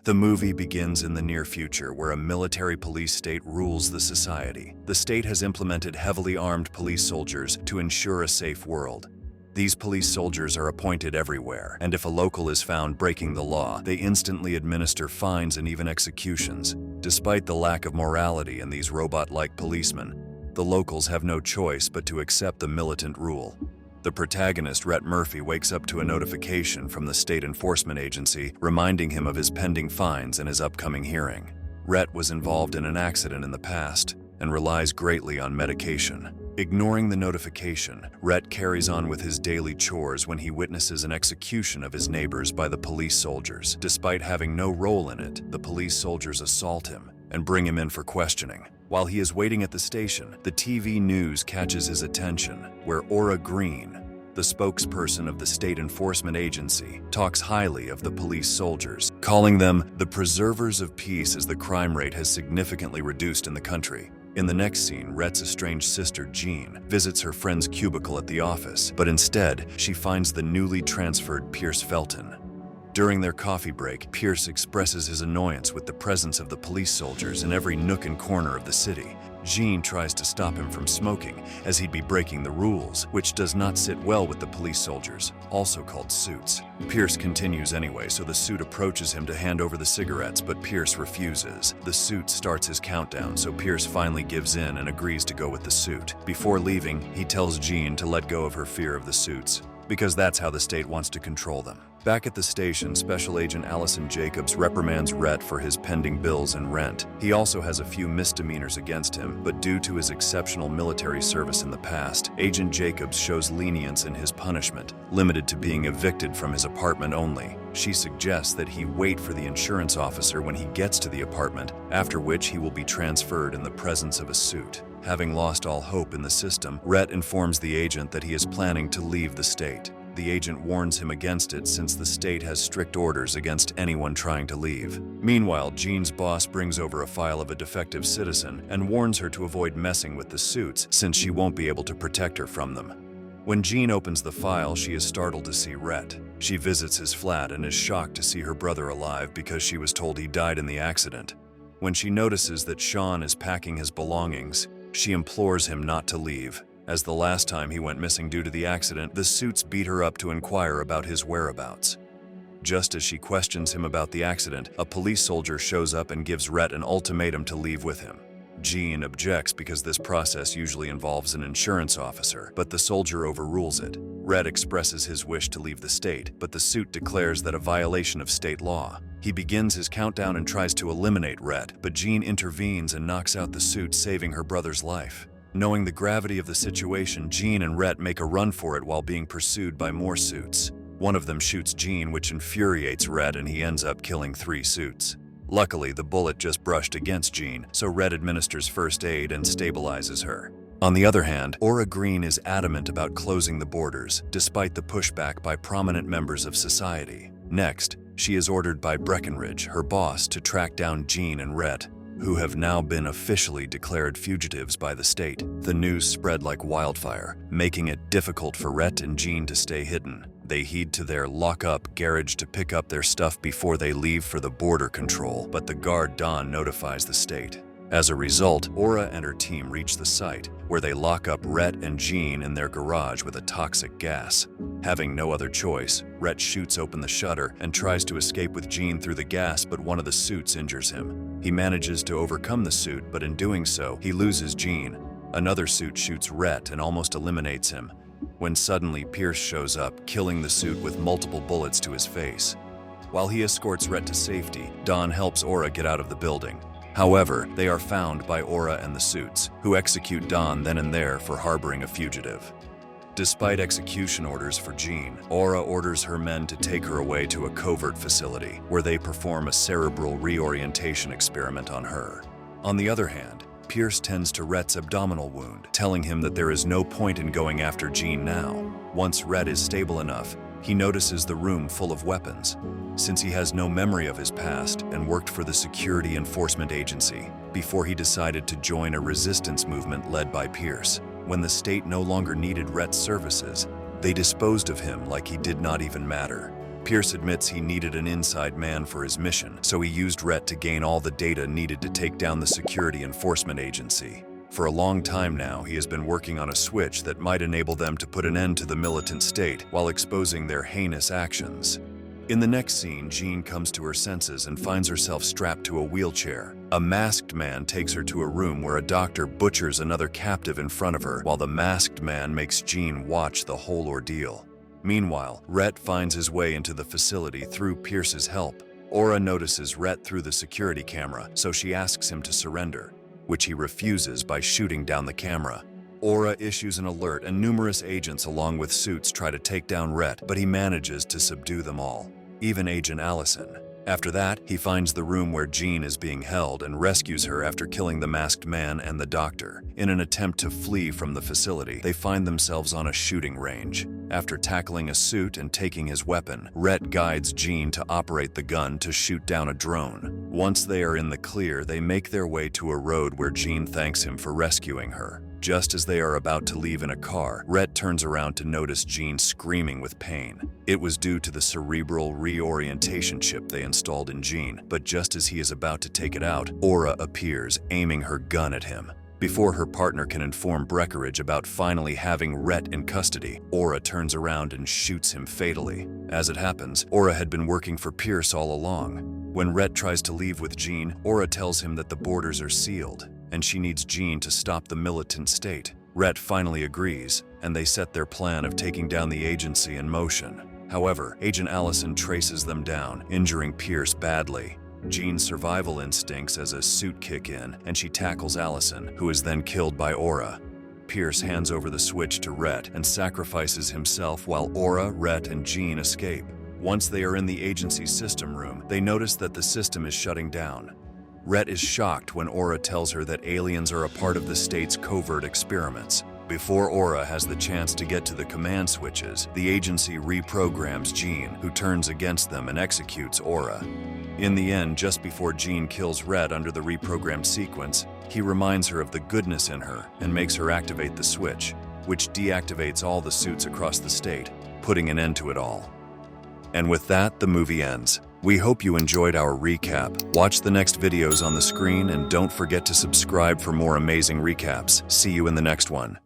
The movie begins in the near future where a military police state rules the society. The state has implemented heavily armed police soldiers to ensure a safe world. These police soldiers are appointed everywhere, and if a local is found breaking the law, they instantly administer fines and even executions. Despite the lack of morality in these robot-like policemen, the locals have no choice but to accept the militant rule. The protagonist, Rhett Murphy, wakes up to a notification from the state enforcement agency reminding him of his pending fines and his upcoming hearing. Rhett was involved in an accident in the past and relies greatly on medication. Ignoring the notification, Rhett carries on with his daily chores when he witnesses an execution of his neighbors by the police soldiers. Despite having no role in it, the police soldiers assault him and bring him in for questioning. While he is waiting at the station, the TV news catches his attention, where Aura Green, the spokesperson of the state enforcement agency, talks highly of the police soldiers, calling them the preservers of peace as the crime rate has significantly reduced in the country. In the next scene, Rhett's estranged sister, Jean, visits her friend's cubicle at the office, but instead, she finds the newly transferred Pierce Felton. During their coffee break, Pierce expresses his annoyance with the presence of the police soldiers in every nook and corner of the city. Jean tries to stop him from smoking, as he'd be breaking the rules, which does not sit well with the police soldiers, also called suits. Pierce continues anyway, so the suit approaches him to hand over the cigarettes, but Pierce refuses. The suit starts his countdown, so Pierce finally gives in and agrees to go with the suit. Before leaving, he tells Jean to let go of her fear of the suits, because that's how the state wants to control them. Back at the station, Special Agent Allison Jacobs reprimands Rhett for his pending bills and rent. He also has a few misdemeanors against him, but due to his exceptional military service in the past, Agent Jacobs shows lenience in his punishment, limited to being evicted from his apartment only. She suggests that he wait for the insurance officer when he gets to the apartment, after which he will be transferred in the presence of a suit. Having lost all hope in the system, Rhett informs the agent that he is planning to leave the state. The agent warns him against it since the state has strict orders against anyone trying to leave. Meanwhile, Jean's boss brings over a file of a defective citizen and warns her to avoid messing with the suits since she won't be able to protect her from them. When Jean opens the file, she is startled to see Rhett. She visits his flat and is shocked to see her brother alive because she was told he died in the accident. When she notices that Sean is packing his belongings, she implores him not to leave. As the last time he went missing due to the accident, the suits beat her up to inquire about his whereabouts. Just as she questions him about the accident, a police soldier shows up and gives Rhett an ultimatum to leave with him. Jean objects because this process usually involves an insurance officer, but the soldier overrules it. Rhett expresses his wish to leave the state, but the suit declares that a violation of state law. He begins his countdown and tries to eliminate Rhett, but Jean intervenes and knocks out the suit, saving her brother's life. Knowing the gravity of the situation, Jean and Rhett make a run for it while being pursued by more suits. One of them shoots Jean, which infuriates Rhett, and he ends up killing 3 suits. Luckily, the bullet just brushed against Jean, so Rhett administers first aid and stabilizes her. On the other hand, Aura Green is adamant about closing the borders, despite the pushback by prominent members of society. Next, she is ordered by Breckenridge, her boss, to track down Jean and Rhett, who have now been officially declared fugitives by the state. The news spread like wildfire, making it difficult for Rhett and Jean to stay hidden. They head to their lock-up garage to pick up their stuff before they leave for the border control, but the guard Don notifies the state. As a result, Aura and her team reach the site, where they lock up Rhett and Jean in their garage with a toxic gas. Having no other choice, Rhett shoots open the shutter and tries to escape with Jean through the gas, but one of the suits injures him. He manages to overcome the suit, but in doing so, he loses Jean. Another suit shoots Rhett and almost eliminates him, when suddenly Pierce shows up, killing the suit with multiple bullets to his face. While he escorts Rhett to safety, Don helps Aura get out of the building. However, they are found by Aura and the suits, who execute Don then and there for harboring a fugitive. Despite execution orders for Jean, Aura orders her men to take her away to a covert facility, where they perform a cerebral reorientation experiment on her. On the other hand, Pierce tends to Rhett's abdominal wound, telling him that there is no point in going after Jean now. Once Rhett is stable enough, he notices the room full of weapons. Since he has no memory of his past and worked for the Security Enforcement Agency before he decided to join a resistance movement led by Pierce, when the state no longer needed Rhett's services, they disposed of him like he did not even matter. Pierce admits he needed an inside man for his mission, so he used Rhett to gain all the data needed to take down the Security Enforcement Agency. For a long time now, he has been working on a switch that might enable them to put an end to the militant state while exposing their heinous actions. In the next scene, Jean comes to her senses and finds herself strapped to a wheelchair. A masked man takes her to a room where a doctor butchers another captive in front of her, while the masked man makes Jean watch the whole ordeal. Meanwhile, Rhett finds his way into the facility through Pierce's help. Aura notices Rhett through the security camera, so she asks him to surrender, which he refuses by shooting down the camera. Aura issues an alert and numerous agents along with suits try to take down Rhett, but he manages to subdue them all, even Agent Allison. After that, he finds the room where Jean is being held and rescues her after killing the masked man and the doctor. In an attempt to flee from the facility, they find themselves on a shooting range. After tackling a suit and taking his weapon, Rhett guides Jean to operate the gun to shoot down a drone. Once they are in the clear, they make their way to a road where Jean thanks him for rescuing her. Just as they are about to leave in a car, Rhett turns around to notice Jean screaming with pain. It was due to the cerebral reorientation chip they installed in Jean, but just as he is about to take it out, Aura appears, aiming her gun at him. Before her partner can inform Breckenridge about finally having Rhett in custody, Aura turns around and shoots him fatally. As it happens, Aura had been working for Pierce all along. When Rhett tries to leave with Jean, Aura tells him that the borders are sealed, and she needs Jean to stop the militant state. Rhett finally agrees, and they set their plan of taking down the agency in motion. However, Agent Allison traces them down, injuring Pierce badly. Jean's survival instincts as a suit kick in, and she tackles Allison, who is then killed by Aura. Pierce hands over the switch to Rhett and sacrifices himself while Aura, Rhett, and Jean escape. Once they are in the agency's system room, they notice that the system is shutting down. Rhett is shocked when Aura tells her that aliens are a part of the state's covert experiments. Before Aura has the chance to get to the command switches, the agency reprograms Jean, who turns against them and executes Aura. In the end, just before Jean kills Rhett under the reprogrammed sequence, he reminds her of the goodness in her and makes her activate the switch, which deactivates all the suits across the state, putting an end to it all. And with that, the movie ends. We hope you enjoyed our recap. Watch the next videos on the screen and don't forget to subscribe for more amazing recaps. See you in the next one.